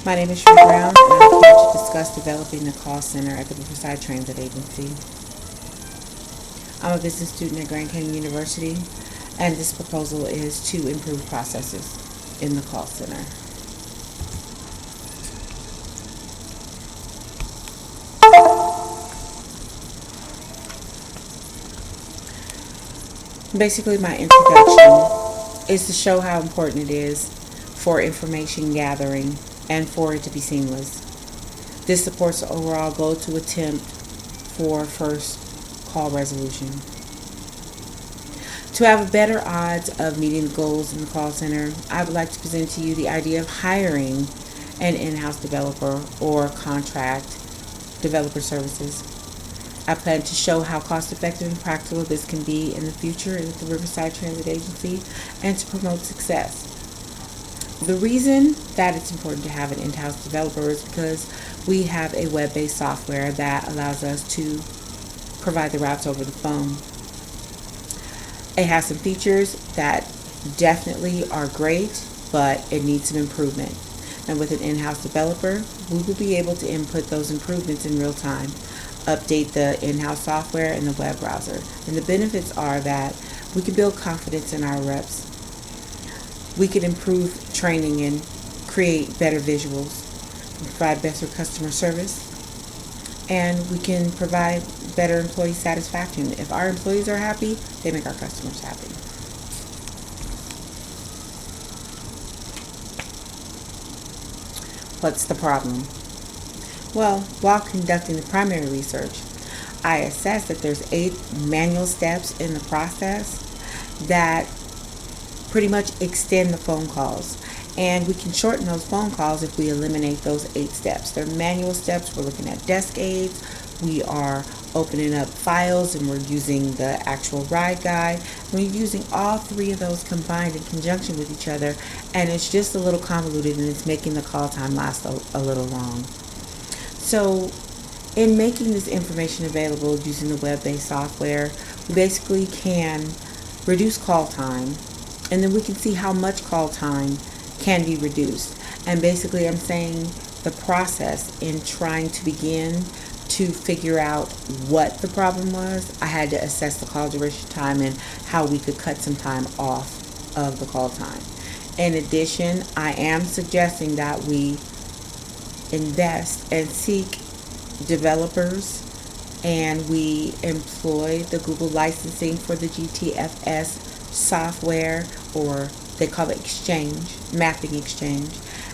My name is Sheree Brown, and I'm here to discuss developing the call center at the Riverside Transit Agency. I'm a business student at Grand Canyon University, and this proposal is to improve processes in the call center. Basically, my introduction is to show how important it is for information gathering and for it to be seamless. This supports the overall goal to attempt for first call resolution. To have better odds of meeting the goals in the call center, I would like to present to you the idea of hiring an in-house developer or contract developer services. I plan to show how cost-effective and practical this can be in the future at the Riverside Transit Agency and to promote success. The reason that it's important to have an in-house developer is because we have a web-based software that allows us to provide the routes over the phone. It has some features that definitely are great, but it needs some improvement. And with an in-house developer, we will be able to input those improvements in real time, update the in-house software and the web browser. And the benefits are that we can build confidence in our reps. We can improve training and create better visuals, provide better customer service, and we can provide better employee satisfaction. If our employees are happy, they make our customers happy. What's the problem? Well, while conducting the primary research, I assessed that there's 8 manual steps in the process that pretty much extend the phone calls. And we can shorten those phone calls if we eliminate those 8 steps. They're manual steps. We're looking at desk aids. We are opening up files and we're using the actual ride guide. We're using all 3 of those combined in conjunction with each other. And it's just a little convoluted and it's making the call time last a little long. So in making this information available using the web-based software, we basically can reduce call time, and then we can see how much call time can be reduced. And basically I'm saying the process in trying to begin to figure out what the problem was, I had to assess the call duration time and how we could cut some time off of the call time. In addition, I am suggesting that we invest and seek developers, and we employ the Google licensing for the GTFS software, or they call it Exchange, Mapping Exchange.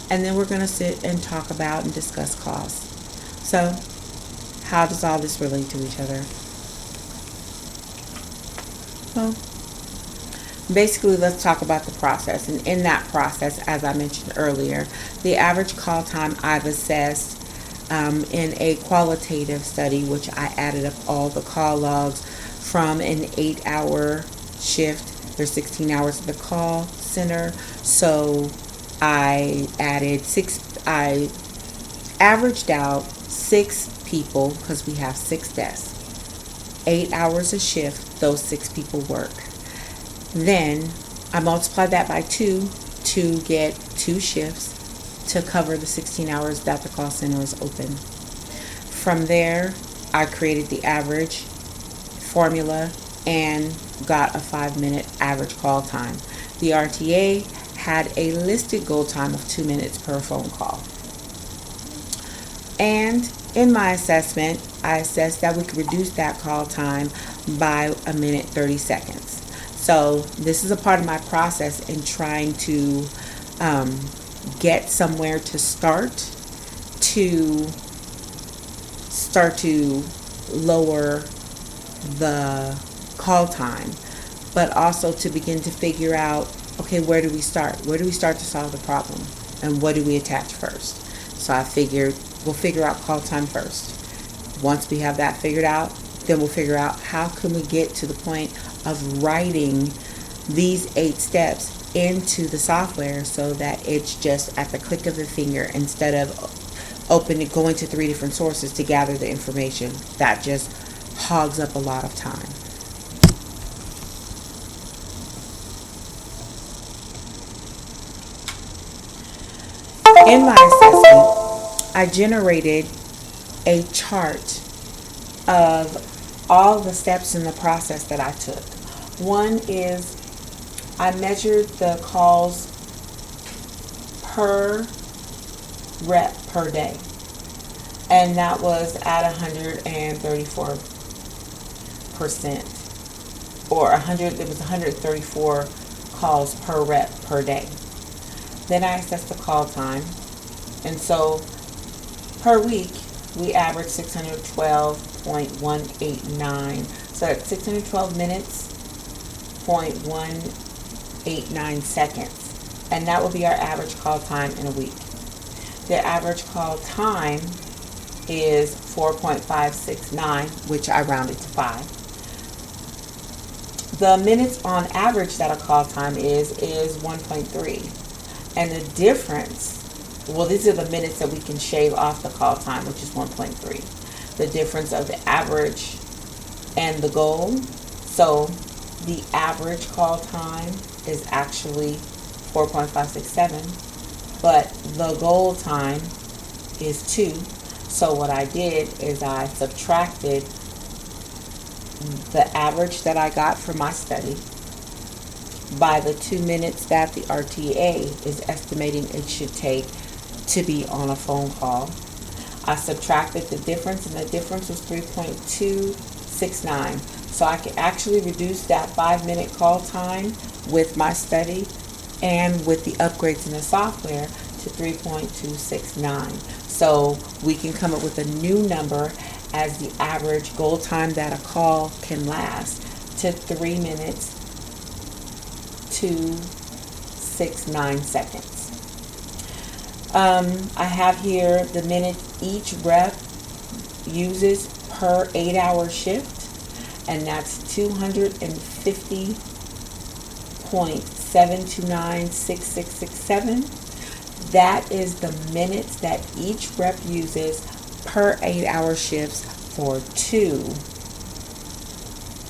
And then we're going to sit and talk about and discuss costs. So, how does all this relate to each other? Well, basically, let's talk about the process. And in that process, as I mentioned earlier, the average call time I've assessed in a qualitative study, which I added up all the call logs from an 8-hour shift. There's 16 hours at the call center. So I averaged out 6 people, because we have 6 desks. 8 hours a shift, those 6 people work. Then I multiplied that by 2 to get 2 shifts to cover the 16 hours that the call center is open. From there, I created the average formula and got a 5-minute average call time. The RTA had a listed goal time of 2 minutes per phone call. And in my assessment, I assessed that we could reduce that call time by 1 minute 30 seconds. So this is a part of my process in trying to get somewhere to start to lower the call time, but also to begin to figure out, okay, where do we start? Where do we start to solve the problem? And what do we attach first? So I figured we'll figure out call time first. Once we have that figured out, then we'll figure out how can we get to the point of writing these 8 steps into the software so that it's just at the click of the finger instead of going to 3 different sources to gather the information. That just hogs up a lot of time. In my assessment, I generated a chart of all the steps in the process that I took. One is I measured the calls per rep per day, and that was at 134%, or 100. It was 134 calls per rep per day. Then I assessed the call time, and so per week we averaged 612.189. So that's 612 minutes, 0.189 seconds, and that would be our average call time in a week. The average call time is 4.569, which I rounded to 5. The minutes on average that a call time is 1.3. And the difference, well, these are the minutes that we can shave off the call time, which is 1.3. The difference of the average and the goal. So the average call time is actually 4.567, but the goal time is 2. So what I did is I subtracted the average that I got for my study by the 2 minutes that the RTA is estimating it should take to be on a phone call. I subtracted the difference, and the difference was 3.269. So I could actually reduce that 5-minute call time with my study and with the upgrades in the software to 3.269. So we can come up with a new number as the average goal time that a call can last to 3 minutes 269 seconds. I have here the minute each rep uses per 8-hour shift, and that's 250.7296667. That is the minutes that each rep uses per 8-hour shifts for 2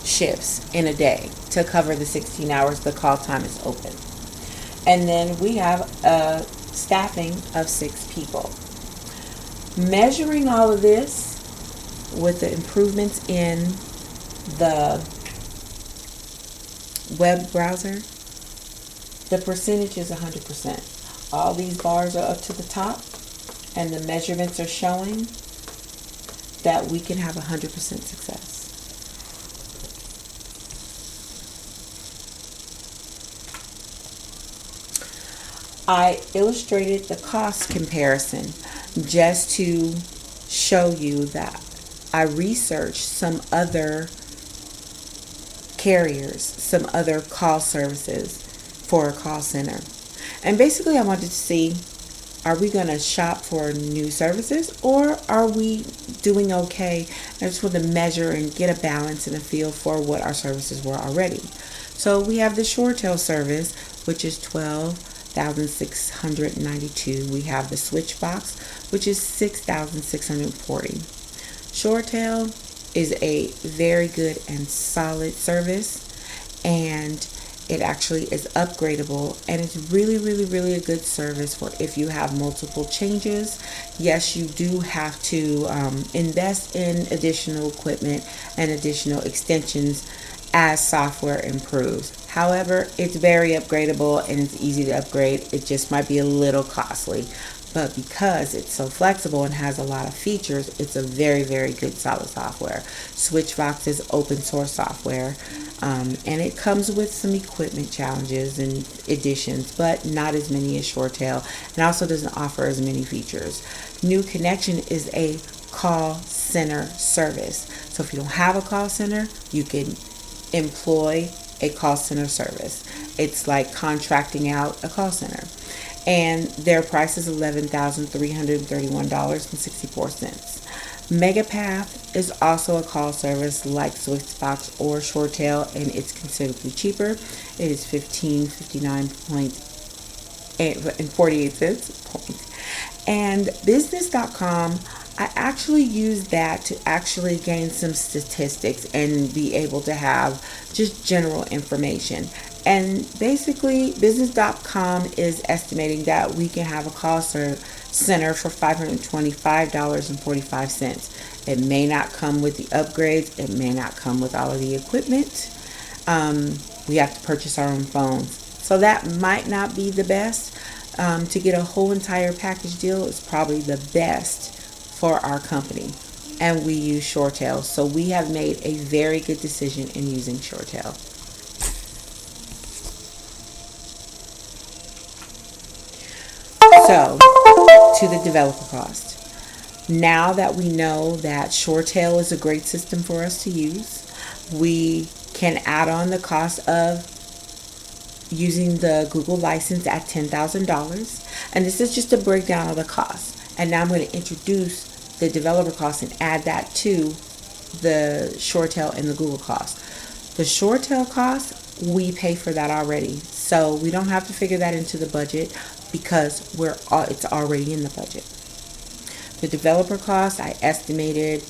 shifts in a day to cover the 16 hours the call time is open. And then we have a staffing of 6 people. Measuring all of this with the improvements in the web browser, the percentage is 100%. All these bars are up to the top, and the measurements are showing that we can have 100% success. I illustrated the cost comparison just to show you that I researched some other carriers, some other call services for a call center. And basically I wanted to see, are we going to shop for new services, or are we doing okay? I just want to measure and get a balance and a feel for what our services were already. So we have the ShoreTel service, which is $12,692. We have the Switchbox, which is $6,640. ShoreTel is a very good and solid service, and it actually is upgradable, and it's really a good service for if you have multiple changes. Yes, you do have to invest in additional equipment and additional extensions as software improves. However, it's very upgradable and it's easy to upgrade. It just might be a little costly, but because it's so flexible and has a lot of features, it's a very good solid software. Switchbox is open source software, and it comes with some equipment challenges and additions, but not as many as ShoreTel, and also doesn't offer as many features. New Connection is a call center service. So if you don't have a call center, you can employ a call center service. It's like contracting out a call center. And their price is $11,331.64. Megapath is also a call service like Switchbox or ShoreTel, and it's considerably cheaper. It is $15.59.48. And business.com, I actually use that to actually gain some statistics and be able to have just general information. And basically, business.com is estimating that we can have a call center for $525.45. It may not come with the upgrades, it may not come with all of the equipment. We have to purchase our own phones. So that might not be the best. To get a whole entire package deal is probably the best for our company. And we use ShoreTel. So we have made a very good decision in using ShoreTel. So, to the developer cost. Now that we know that ShoreTel is a great system for us to use, we can add on the cost of using the Google license at $10,000. And this is just a breakdown of the cost. And now I'm going to introduce the developer cost and add that to the ShoreTel and the Google cost. The ShoreTel cost, we pay for that already. So we don't have to figure that into the budget because it's already in the budget. The developer cost, I estimated,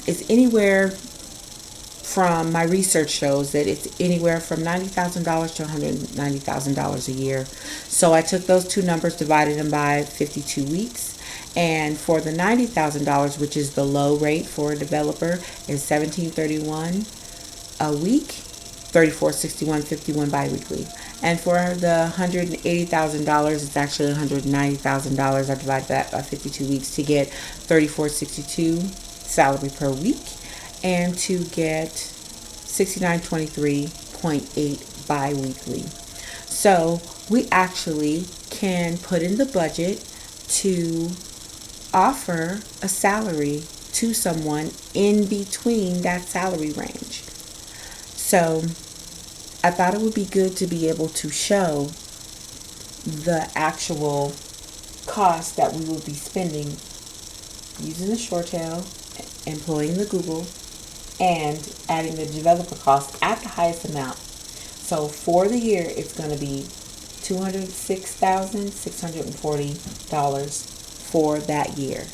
is anywhere from, my research shows that it's anywhere from $90,000 to $190,000 a year. So I took those two numbers, divided them by 52 weeks. And for the $90,000, which is the low rate for a developer, is $17.31 a week, $34.61.51 biweekly. And for the $180,000, it's actually $190,000. I divide that by 52 weeks to get $34.62 salary per week, and to get $69.23.8 biweekly. So we actually can put in the budget to offer a salary to someone in between that salary range. So I thought it would be good to be able to show the actual cost that we will be spending using the ShoreTel, employing the Google, and adding the developer cost at the highest amount. So for the year, it's going to be $206,640 for that year.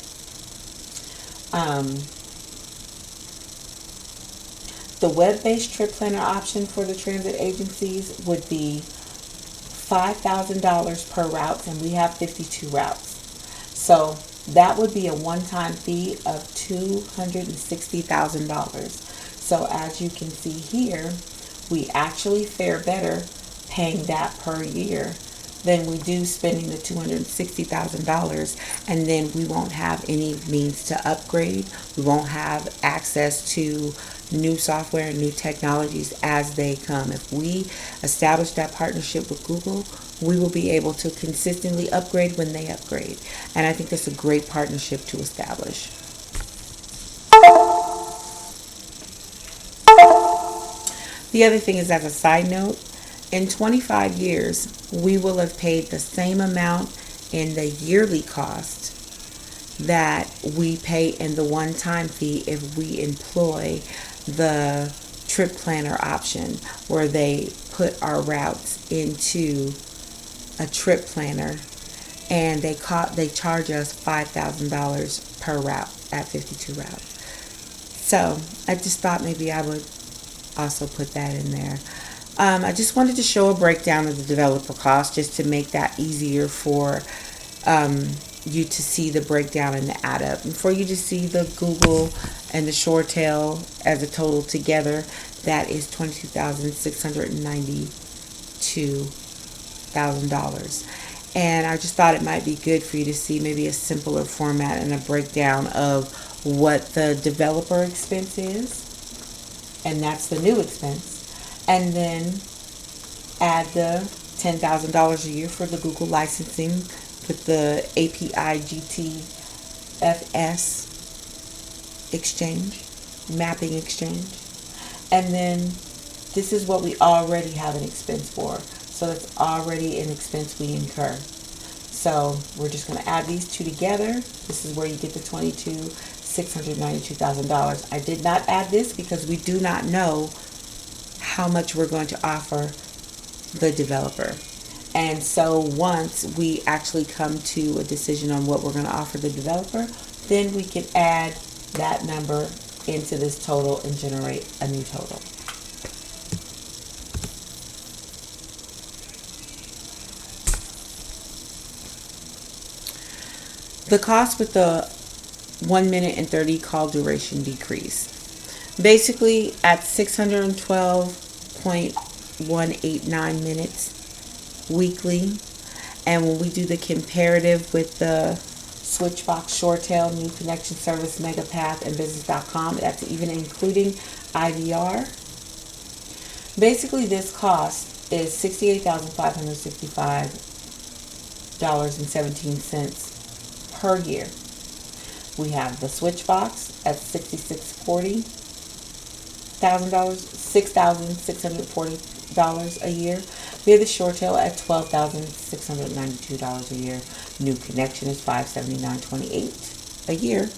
The web-based trip planner option for the transit agencies would be $5,000 per route, and we have 52 routes. So that would be a one-time fee of $260,000. So as you can see here, we actually fare better paying that per year than we do spending the $260,000, and then we won't have any means to upgrade. We won't have access to new software and new technologies as they come. If we establish that partnership with Google, we will be able to consistently upgrade when they upgrade. And I think that's a great partnership to establish. The other thing is, as a side note, in 25 years, we will have paid the same amount in the yearly cost that we pay in the one-time fee if we employ the trip planner option, where they put our routes into a trip planner, and they charge us $5,000 per route at 52 routes. So I just thought maybe I would also put that in there. I just wanted to show a breakdown of the developer cost, just to make that easier for you to see the breakdown and the add up, and for you to see the Google and the ShoreTel as a total together. That is $22,692. And I just thought it might be good for you to see maybe a simpler format and a breakdown of what the developer expense is, and that's the new expense, and then add the $10,000 a year for the Google licensing with the API GTFS exchange, mapping exchange. And then this is what we already have an expense for. So that's already an expense we incur. So we're just going to add these two together. This is where you get the $22,692,000. I did not add this because we do not know how much we're going to offer the developer. And so once we actually come to a decision on what we're going to offer the developer, then we can add that number into this total and generate a new total. The cost with the 1 minute and 30 call duration decrease. Basically, at 612.189 minutes weekly, and when we do the comparative with the Switchbox, ShoreTel, New Connection Service, Megapath, and Business.com, that's even including IVR. Basically, this cost is $68,565.17 per year. We have the Switchbox at $6,640 a year. We have the ShoreTel at $12,692 a year. New Connection is $579.28 a year.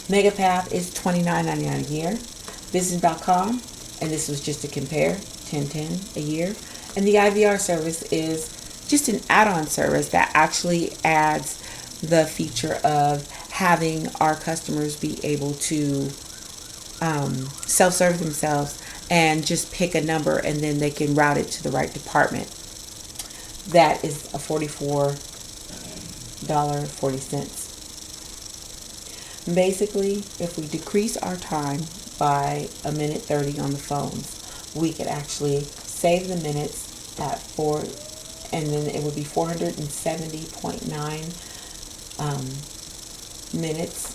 Megapath is $29.99 a year. Business.com, and this was just to compare, $10.10 a year. And the IVR service is just an add-on service that actually adds the feature of having our customers be able to self-serve themselves and just pick a number, and then they can route it to the right department. That is a $44.40. Basically, if we decrease our time by 1 minute 30 on the phones, we could actually save the minutes at and then it would be 470.9 minutes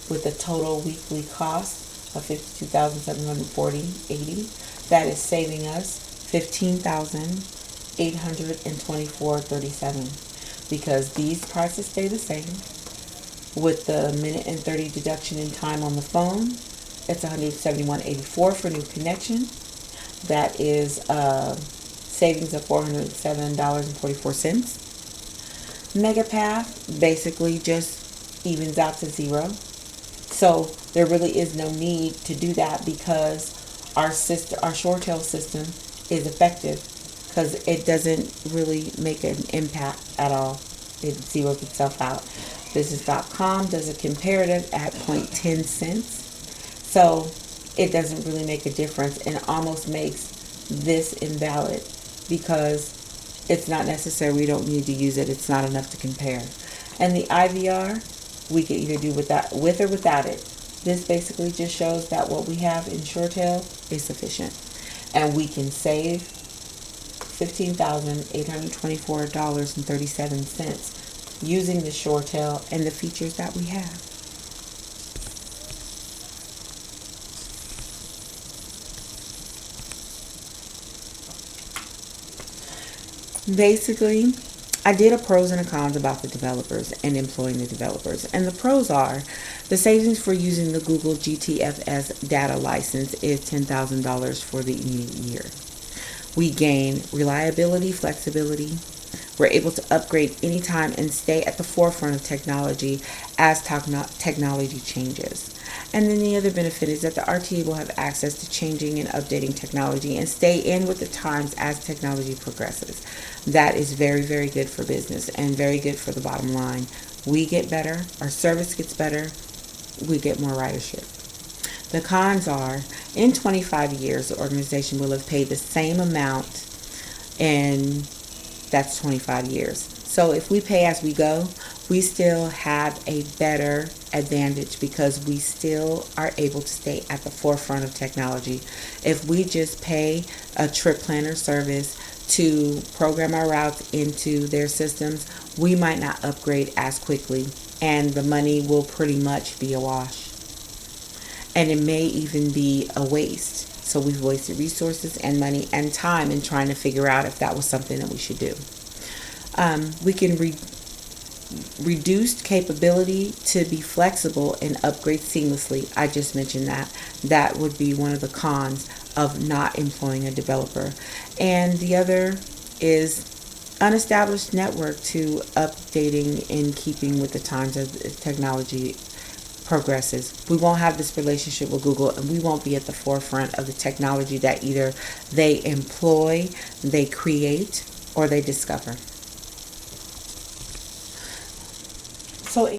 with a total weekly cost of $52,740.80. That is saving us $15,824.37, because these prices stay the same. With the 1 minute and 30 deduction in time on the phone, it's $171.84 for New Connection. That is savings of $407.44. Megapath basically just evens out to zero. So there really is no need to do that, because our ShoreTel system is effective, because it doesn't really make an impact at all. It zeroes itself out. Business.com does a comparative at 0.10 cents. So it doesn't really make a difference, and almost makes this invalid, because it's not necessary. We don't need to use it. It's not enough to compare. And the IVR, we could either do with or without it. This basically just shows that what we have in ShoreTel is sufficient, and we can save $15,824.37 using the ShoreTel and the features that we have. Basically, I did a pros and a cons about the developers and employing the developers. And the pros are the savings for using the Google GTFS data license is $10,000 for the immediate year. We gain reliability, flexibility. We're able to upgrade anytime and stay at the forefront of technology as technology changes. And then the other benefit is that the RTA will have access to changing and updating technology and stay in with the times as technology progresses. That is very, very good for business and very good for the bottom line. We get better, our service gets better, we get more ridership. The cons are, in 25 years, the organization will have paid the same amount, and that's 25 years. So if we pay as we go, we still have a better advantage, because we still are able to stay at the forefront of technology. If we just pay a trip planner service to program our routes into their systems, we might not upgrade as quickly, and the money will pretty much be a wash. And it may even be a waste. So we've wasted resources and money and time in trying to figure out if that was something that we should do. We can reduced capability to be flexible and upgrade seamlessly. I just mentioned that. That would be one of the cons of not employing a developer. And the other is unestablished network to updating and keeping with the times as technology progresses. We won't have this relationship with Google, and we won't be at the forefront of the technology that either they employ, they create, or they discover.